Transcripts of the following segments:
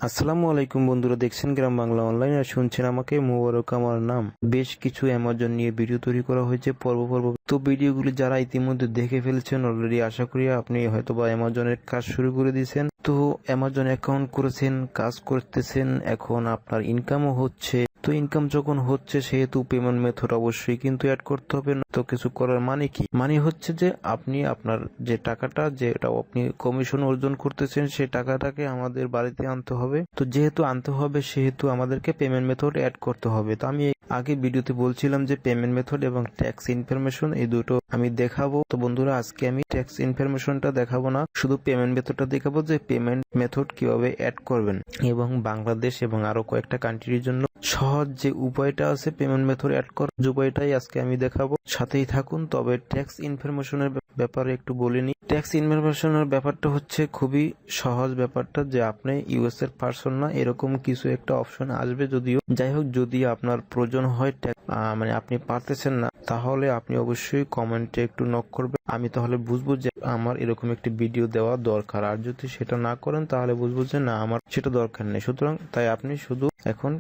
আসসালামু আলাইকুম বন্ধুরা, দেখছেন গ্রাম বাংলা অনলাইন আর শুনছেন আমাকে মোবারক আমার নাম। বেশ কিছু অ্যামাজন নিয়ে ভিডিও তৈরি করা হয়েছে পর্ব পর্ব। তো ভিডিওগুলি যারা ইতিমধ্যে দেখে ফেলেছেন অলরেডি, আশা করি আপনি হয়তোবা অ্যামাজনের কাজ শুরু করে দিয়েছেন। তো অ্যামাজন অ্যাকাউন্ট করেছেন, কাজ করতেছেন, এখন আপনার ইনকামও হচ্ছে। তো ইনকাম যখন হচ্ছে সেহেতু পেমেন্ট মেথড অবশ্যই কিন্তু অ্যাড করতে হবে। না তো কিছু করার মানে কি, মানে হচ্ছে যে আপনি আপনার যে টাকাটা, যেটা আপনি কমিশন অর্জন করতেছেন, সেই টাকাটাকে আমাদের বাড়িতে আনতে হবে। তো যেহেতু আনতে হবে সেহেতু আমাদেরকে পেমেন্ট মেথড অ্যাড করতে হবে। তো আমি আগে ভিডিওতে বলছিলাম যে পেমেন্ট মেথড এবং ট্যাক্স ইনফরমেশন এই দুটো আমি দেখাবো। তো বন্ধুরা, আজকে আমি ট্যাক্স ইনফরমেশনটা দেখাবো না, শুধু পেমেন্ট মেথডটা দেখাবো যে পেমেন্ট মেথড কিভাবে অ্যাড করবেন এবং বাংলাদেশ এবং আরো কয়েকটা কান্ট্রির জন্য সহজ যে উপায়টা আছে পেমেন্ট মেথড অ্যাড করার, উপায়টাই আজকে আমি দেখাবো। সাথেই থাকুন। তবে ট্যাক্স ইনফরমেশনের ব্যাপারে একটু বলিনি। ট্যাক্স ইনফরমেশনের ব্যাপারটা হচ্ছে খুবই সহজ ব্যাপারটা, যে আপনি ইউএস এর পারসন না, এরকম কিছু একটা অপশন আসবে। যদিও যাই হোক, যদি আপনার প্রয়োজন হয় মানে আপনি পারতেছেন না, তাহলে আপনি অবশ্যই কমেন্টে একটু নক করবেন। আমি তাহলে বুঝবো যে আমার এরকম একটি ভিডিও দেওয়া দরকার। আর যদি সেটা না করেন তাহলে বুঝবো যে না, আমার সেটা দরকার নেই। সুতরাং তাই আপনি শুধু এখন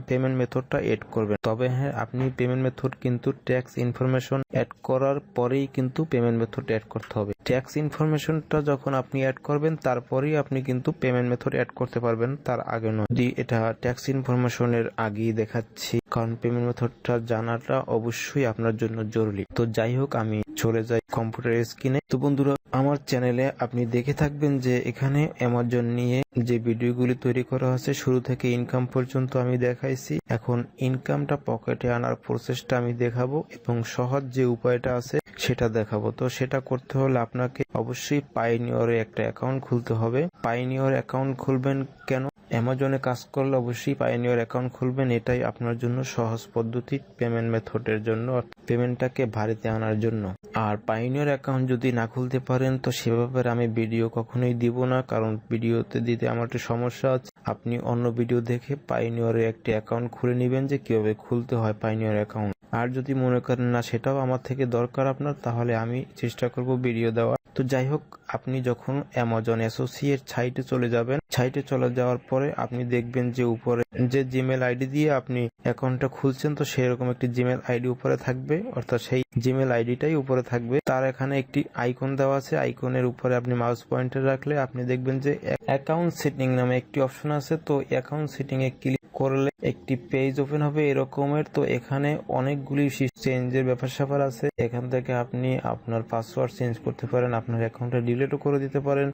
পেমেন্ট মেথডটা এড করবেন। তবে হ্যাঁ, আপনি পেমেন্ট মেথড কিন্তু ট্যাক্স ইনফরমেশন অ্যাড করার পরেই কিন্তু পেমেন্ট মেথড অ্যাড করতে হবে। ট্যাক্স ইনফরমেশনটা যখন আপনি অ্যাড করবেন তারপরেই আপনি কিন্তু পেমেন্ট মেথড অ্যাড করতে পারবেন, তার আগে নয়। যদি এটা ট্যাক্স ইনফরমেশনের আগেই দেখাচ্ছি, কারণ পেমেন্ট মেথডটা জানাটা অবশ্যই আপনার জন্য জরুরি। তো যাই হোক, আমি চলে যাই কম্পিউটার স্ক্রিনে। তো বন্ধুরা, আমার চ্যানেলে আপনি দেখে থাকবেন যে এখানে অ্যামাজন নিয়ে যে ভিডিওগুলি তৈরি করা হয়েছে শুরু থেকে ইনকাম পর্যন্ত আমি দেখাইছি। এখন ইনকামটা পকেটে আনার প্রসেসটা আমি দেখাবো এবং সহজ যে উপায়টা আছে সেটা দেখাবো। তো সেটা করতে হলে আপনাকে অবশ্যই পাইনিয়রে একটা অ্যাকাউন্ট খুলতে হবে। পাইনিয়র অ্যাকাউন্ট খুলবেন কেন? অ্যামাজনে কাজ করলে অবশ্যই পাইনিয়র অ্যাকাউন্ট খুলবেন, এটাই আপনার জন্য সহজ পদ্ধতি পেমেন্ট মেথডের জন্য, পেমেন্টটাকে বাড়িতে আনার জন্য। আর পাইনিয়র অ্যাকাউন্ট যদি না খুলতে পারেন তো সে ব্যাপারে আমি ভিডিও কখনোই দিব না, কারণ ভিডিওতে দিতে আমার একটু সমস্যা আছে। আপনি অন্য ভিডিও দেখে পাইনিয়রে একটি অ্যাকাউন্ট খুলে নেবেন যে কিভাবে খুলতে হয় পাইনিয়র অ্যাকাউন্ট। আর যদি মনে করেন না সেটাও আমার থেকে দরকার আপনার, তাহলে আমি চেষ্টা করব ভিডিও দেওয়া। তো যাই হোক, আপনি যখন অ্যামাজন অ্যাসোসিয়েট সাইটে চলে যাবেন, সাইটে চলে যাওয়ার পরে আপনি দেখবেন যে উপরে যে জিমেল আইডি দিয়ে আপনি অ্যাকাউন্টটা খুলছেন, তো সেরকম একটি জিমেল আইডি উপরে থাকবে, অর্থাৎ সেই জিমেল আইডিটাই উপরে থাকবে। তার এখানে একটি আইকন দেওয়া আছে, আইকনের উপরে আপনি মাউস পয়েন্টার রাখলে আপনি দেখবেন যে অ্যাকাউন্ট সেটিং নামে একটি অপশন আছে। তো অ্যাকাউন্ট সেটিং এ ক্লিক করলে একটি পেজ ওপেন হবে এরকমের। তো এখানে অনেকগুলি চেঞ্জের ব্যাপার স্যাপার আছে। এখান থেকে আপনি আপনার পাসওয়ার্ড চেঞ্জ করতে পারেন, আপনার অ্যাকাউন্টটা ডিলিটও করে দিতে পারেন,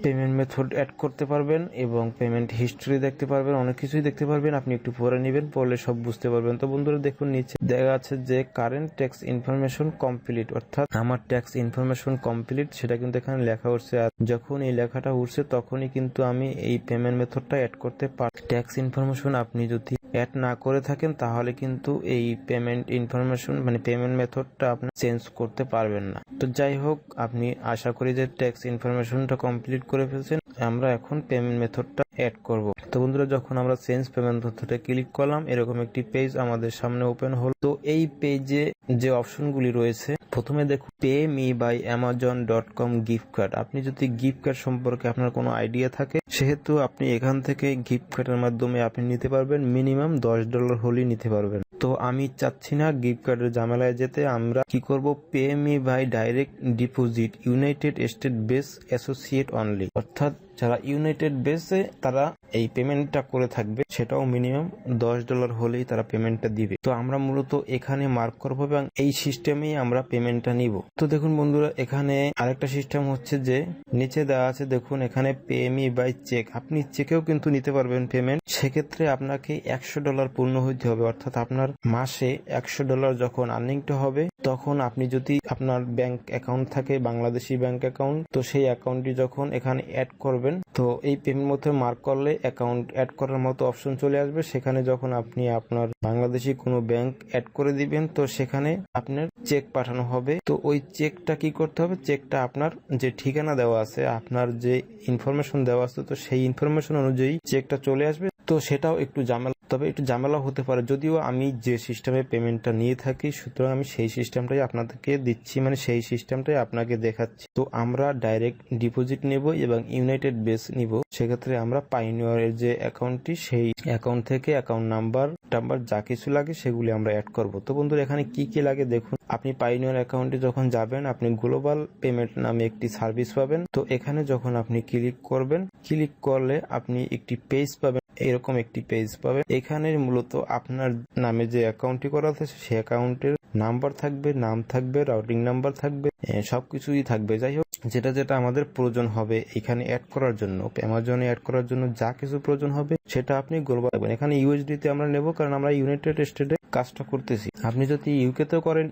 পেমেন্ট মেথড অ্যাড করতে পারবেন এবং পেমেন্ট হিস্ট্রি দেখতে পারবেন, অনেক কিছুই দেখতে পারবেন। আপনি একটু পড়ে নেবেন, পড়লে সব বুঝতে পারবেন। তো বন্ধুরা দেখুন, নিচে দেখা আছে যে কারেন্ট ট্যাক্স ইনফরমেশন কমপ্লিট, অর্থাৎ আমার ট্যাক্স ইনফরমেশন কমপ্লিট, সেটা কিন্তু এখানে লেখা উঠছে। আর যখন এই লেখাটা উঠছে তখনই কিন্তু আমি এই পেমেন্ট মেথডটা অ্যাড করতে পারি। ট্যাক্স ইনফরমেশন আপনি যদি অ্যাড না করে থাকেন তাহলে কিন্তু এই পেমেন্ট ইনফরমেশন মানে পেমেন্ট মেথডটা আপনি চেঞ্জ করতে পারবেন না। তো যাই হোক, আপনি আশা করি যে ট্যাক্স ইনফরমেশনটা কমপ্লিট করে ফেলছেন। আমরা এখন পেমেন্ট মেথডটা অ্যাড করব। তো বন্ধুরা, যখন আমরা চেঞ্জ পেমেন্ট মেথডে ক্লিক করলাম, এরকম একটি পেজ আমাদের সামনে ওপেন হল। তো এই পেজে যে অপশনগুলি রয়েছে, প্রথমে দেখুন pay me by amazon.com gift card. আপনি যদি গিফট কার্ড সম্পর্কে আপনার কোনো আইডিয়া থাকে সেহেতু আপনি এখান থেকে গিফট কার্ডের মাধ্যমে আপনি নিতে পারবেন, মিনিমাম $10 হলেই নিতে পারবেন। তো আমি চাচ্ছি না গিফট কার্ডের ঝামেলায় যেতে। আমরা কি করব, pay me by direct deposit United State base associate only, অর্থাৎ যারা ইউনাইটেড বেসে তারা এই পেমেন্টটা করে থাকবে, সেটাও মিনিমাম $10 হলেই তারা পেমেন্টটা দিবে। তো আমরা মূলত এখানে মার্ক করবো এবং এই সিস্টেমেই আমরা পেমেন্টটা নিব। তো দেখুন বন্ধুরা, এখানে আরেকটা সিস্টেম হচ্ছে যে নিচে দেওয়া আছে, দেখুন এখানে পে মি বাই চেক। আপনি চেকেও কিন্তু নিতে পারবেন পেমেন্ট। সেক্ষেত্রে আপনাকে $100 পূর্ণ হইতে হবে, অর্থাৎ আপনার মাসে $100 যখন আর্নিংটা হবে, তখন আপনি যদি আপনার ব্যাংক অ্যাকাউন্ট থাকে, বাংলাদেশি ব্যাংক অ্যাকাউন্ট, তো সেই অ্যাকাউন্টটি যখন এখানে অ্যাড করবেন, তো এই পেমেন্ট মধ্যে মার্ক করলে অ্যাকাউন্ট অ্যাড করার মতো অপশন চলে আসবে। সেখানে যখন আপনি আপনার বাংলাদেশি কোনো ব্যাংক অ্যাড করে দিবেন, তো সেখানে আপনার চেক পাঠানো হবে। তো ওই চেকটা কি করতে হবে, চেকটা আপনার যে ঠিকানা দেওয়া আছে, আপনার যে ইনফরমেশন দেওয়া আছে, তো সেই ইনফরমেশন অনুযায়ী চেকটা চলে আসবে। তো সেটাও একটু ঝামেলা, তবে একটু ঝামেলা হতে পারে, যদিও আমি যে সিস্টেমে পেমেন্টটা নিয়ে থাকি সুতরাং আমি সেই সিস্টেমটাই আপনাদেরকে দিচ্ছি, মানে সেই সিস্টেমটাই আপনাকে দেখাচ্ছি। তো আমরা ডাইরেক্ট ডিপোজিট নেব এবং ইউনাইটেড বেস নিব। সেক্ষেত্রে আমরা পাইনিয়রের যে অ্যাকাউন্টটি সেই অ্যাকাউন্ট থেকে অ্যাকাউন্ট নাম্বার যা কিছু লাগে সেগুলি আমরা অ্যাড করব। তো বন্ধুরা এখানে কি কি লাগে দেখুন। আপনি পাইনিয়র অ্যাকাউন্টে যখন যাবেন আপনি গ্লোবাল পেমেন্ট নামে একটি সার্ভিস পাবেন। তো এখানে যখন আপনি ক্লিক করবেন, ক্লিক করলে আপনি একটি পেজ পাবেন, এরকম একটি পেজ পাবেন। এখানে মূলত আপনার নামে যে অ্যাকাউন্টটি করা আছে সেই অ্যাকাউন্টের নাম্বার থাকবে, নাম থাকবে, রাউটিং নাম্বার থাকবে, সবকিছুই থাকবে। যাই হোক, যেটা আমাদের প্রয়োজন হবে এখানে অ্যাড করার জন্য, অ্যামাজনে অ্যাড করার জন্য যা কিছু প্রয়োজন হবে সেটা আপনি গ্লোবাল পাবেন। এখানে ইউএসডি তে আমরা নেব, কারণ আমরা ইউনাইটেড স্টেটে কাজটা করতেছি। আপনি যদি ইউকে তেও করেন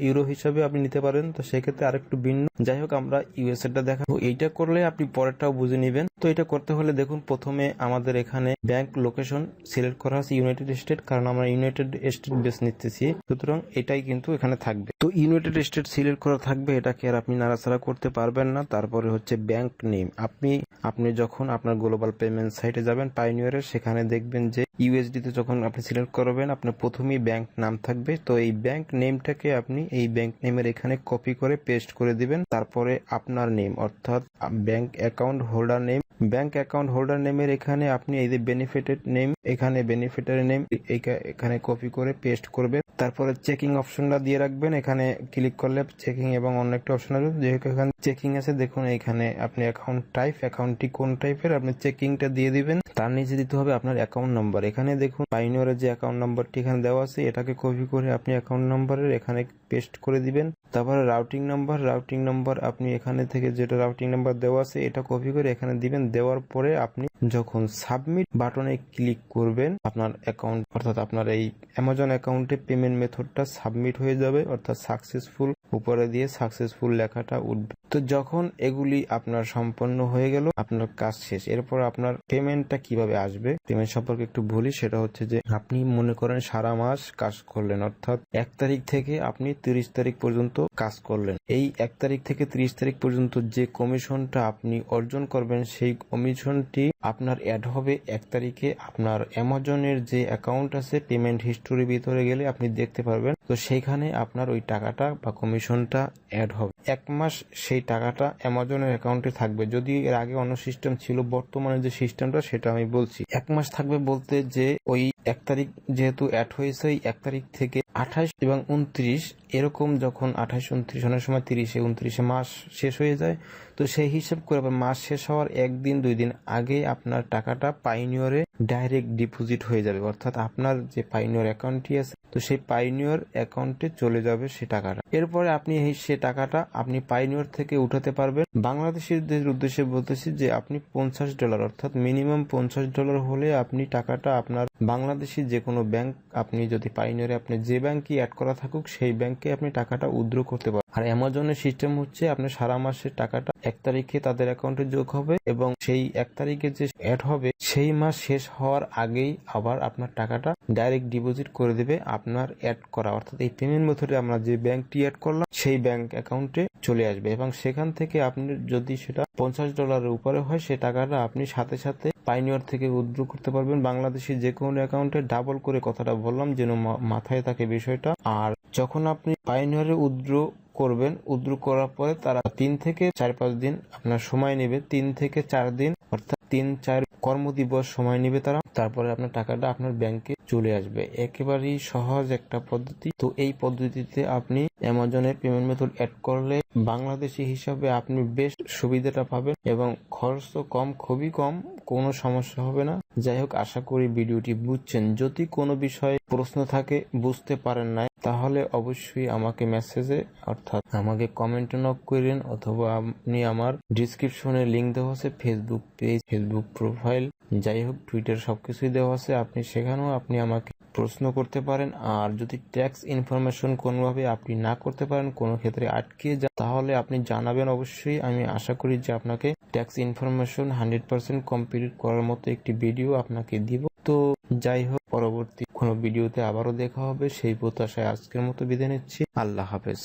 ইউরো হিসাবে আপনি নিতে পারেন, তো সেক্ষেত্রে আরেকটু ভিন্ন। যাই হোক, আমরা ইউএসএ টা দেখাবো। এইটা করলে আপনি পরেরটাও বুঝে নেবেন। তো এটা করতে হলে দেখুন, প্রথমে আমাদের এখানে ব্যাংক লোকেশন সিলেক্ট করা আছে ইউনাইটেড স্টেট, কারণ আমরা ইউনাইটেড স্টেট বেস নিতেছি, সুতরাং এটাই কিন্তু এখানে থাকবে। তো ইউনাইটেড স্টেট সিলেক্ট করা থাকবে, এটাকে আর আপনি নাড়াচাড়া করতে পারবেন না। তারপরে হচ্ছে ব্যাংক নেম। আপনি যখন আপনার গ্লোবাল পেমেন্ট সাইটে যাবেন পাইনিয়রের, সেখানে দেখবেন যে ইউএসডি তে যখন আপনি সিলেক্ট করবেন আপনার প্রথমেই ব্যাংক নাম থাকবে। তো এই ব্যাংক নেমটাকে আপনি এই ব্যাংক নেমের এখানে কপি করে পেস্ট করে দিবেন। তারপরে আপনার নেম অর্থাৎ bank account holder name, bank account holder নেমের এখানে আপনি এই যে বেনিফিটেড নেম, এখানে বেনিফিটারি নেম এখানে কপি করে পেস্ট করবেন। তারপরে চেকিং অপশনটা দিয়ে রাখবেন। এখানে ক্লিক করলে চেকিং এবং অন্য একটা অপশন আসবে, যেহেতু এখানে চেকিং আছে দেখুন এখানে আপনি অ্যাকাউন্টটি কোন টাইপের আপনি চেকিংটা দিয়ে দিবেন। তার নিচে দিতে হবে আপনার অ্যাকাউন্ট নাম্বার। এখানে দেখুন পাইনিয়রের যে অ্যাকাউন্ট নাম্বারটি এখানে দেওয়া আছে, এটাকে কপি করে আপনি অ্যাকাউন্ট নাম্বারের এখানে পেস্ট করে দিবেন। তারপরে রাউটিং নাম্বার আপনি এখানে থেকে যেটা রাউটিং নাম্বার দেওয়া আছে এটা কপি করে এখানে দিবেন। দেওয়ার পরে আপনি যখন সাবমিট বাটনে ক্লিক করবেন আপনার অ্যাকাউন্ট অর্থাৎ আপনার এই অ্যামাজন অ্যাকাউন্টে পেমেন্ট মেথডটা সাবমিট হয়ে যাবে, অর্থাৎ সাকসেসফুল উপরে দিয়ে সাকসেসফুল লেখাটা উঠবে। তো যখন এগুলি আপনার সম্পন্ন হয়ে গেল আপনার কাজ শেষ। এরপর আপনার পেমেন্টটা কিভাবে আসবে পেমেন্ট সম্পর্কে একটু বলি। সেটা হচ্ছে যে আপনি মনে করেন সারা মাস কাজ করলেন, অর্থাৎ 1 তারিখ থেকে আপনি 30 তারিখ পর্যন্ত কাজ করলেন। এই 1 তারিখ থেকে 30 তারিখ পর্যন্ত যে কমিশনটা আপনি অর্জন করবেন সেই কমিশনটি আপনার অ্যাড হবে 1 তারিখে। আপনার অ্যামাজনের যে অ্যাকাউন্ট আছে পেমেন্ট হিস্টোরির ভিতরে গেলে আপনি দেখতে পারবেন, তো সেইখানে আপনার ওই টাকাটা বা কমিশনটা অ্যাড হবে। 1 মাস সেই টাকাটা অ্যামাজনের অ্যাকাউন্টে থাকবে। যদি এর আগে অন্য সিস্টেম ছিল, বর্তমানে যে সিস্টেমটা সেটা আমি বলছি। 1 মাস থাকবে বলতে যে ওই 1 তারিখ যেহেতু অ্যাড হয়েছে, এই 1 তারিখ থেকে 28 এবং 29 এরকম যখন 28, 29 অনেক সময় 30-এ 29-এ মাস শেষ হয়ে যায়, তো সেই হিসাব করে মাস শেষ হওয়ার 1 দিন 2 দিন আগে আপনার টাকাটা পাইনিয়রে ডাইরেক্ট ডিপোজিট হয়ে যাবে। অর্থাৎ আপনার যে পাইনিয়র অ্যাকাউন্টটি আছে তো সেই পাইনিয়র অ্যাকাউন্টে চলে যাবে সে টাকাটা। এরপরে আপনি সে টাকাটা আপনি পাইনিয়র থেকে উঠাতে পারবেন। বাংলাদেশের উদ্দেশ্যে বলতেছি যে আপনি $50 অর্থাৎ মিনিমাম $50 হলে আপনি টাকাটা আপনার বাংলাদেশি যে কোনো ব্যাংক, আপনি যদি পাইনিয়রে আপনি যে ব্যাংকই অ্যাড করা থাকুক সেই ব্যাংকে আপনি টাকাটা উইথড্র করতে পারেন। আর অ্যামাজনের সিস্টেম হচ্ছে আপনি সারা মাসের টাকাটা 1 তারিখে তাদের অ্যাকাউন্টে যোগ হবে এবং সেই 1 তারিখে যে অ্যাড হবে সেই মাস শেষ হওয়ার আগেই আবার আপনার টাকাটা ডাইরেক্ট ডিপোজিট করে দেবে আপনার অ্যাড করা, অর্থাৎ এই পেমেন্ট মেথডে আমরা যে ব্যাংকটি অ্যাড করলাম সেই ব্যাংক অ্যাকাউন্টে চলে আসবে এবং সেখান থেকে আপনি যদি সেটা $50 উপরে হয় সে টাকাটা আপনি সাথে সাথে পাইনিয়র থেকে উইথড্র করতে পারবেন বাংলাদেশি যে কোনো অ্যাকাউন্টে। ডাবল করে কথাটা বললাম যেন মাথায় থাকে বিষয়টা। আর যখন আপনি পাইনিয়রে উইথড্র করবেন, উইথড্র করার পরে তারা 3 থেকে 4-5 দিন আপনার সময় নেবে, 3 থেকে 4 দিন অর্থাৎ 3-4 কর্মদিবস সময় নেবে তারা। তারপরে আপনার টাকাটা আপনার ব্যাংকে চলে আসবে। একেবারেই সহজ একটা পদ্ধতি। তো এই পদ্ধতিতে আপনি অ্যামাজনের পেমেন্ট মেথড অ্যাড করলে বাংলাদেশি হিসাবে আপনি বেশ সুবিধাটা পাবেন এবং খরচ তো কম, খুবই কম, কোনো সমস্যা হবে না। যাই হোক, আশা করি ভিডিওটি বুঝছেন। যদি কোনো বিষয়ে প্রশ্ন থাকে, বুঝতে পারেন না, তাহলে অবশ্যই আমাকে মেসেজে অর্থাৎ আমাকে কমেন্টে নক করেন, অথবা আপনি আমার ডিসক্রিপশনে লিংক দেওয়া আছে, ফেসবুক পেজ, ফেসবুক প্রোফাইল, যাই হোক টুইটার সবকিছুই দেওয়া আছে, আপনি সেখানেও আপনি আমাকে প্রশ্ন করতে পারেন। আর যদি ট্যাক্স ইনফরমেশন কোনোভাবে আপনি না করতে পারেন, কোনো ক্ষেত্রে আটকে যায়, তাহলে আপনি জানাবেন অবশ্যই। আমি আশা করি যে আপনাকে ট্যাক্স ইনফরমেশন 100% কমপ্লিট করার মতো একটি ভিডিও আপনাকে দিব। তো যাই হোক, পরবর্তী কোনো ভিডিওতে আবারও দেখা হবে সেই প্রত্যাশায় আজকের মতো বিদায় নিচ্ছি। আল্লাহ হাফেজ।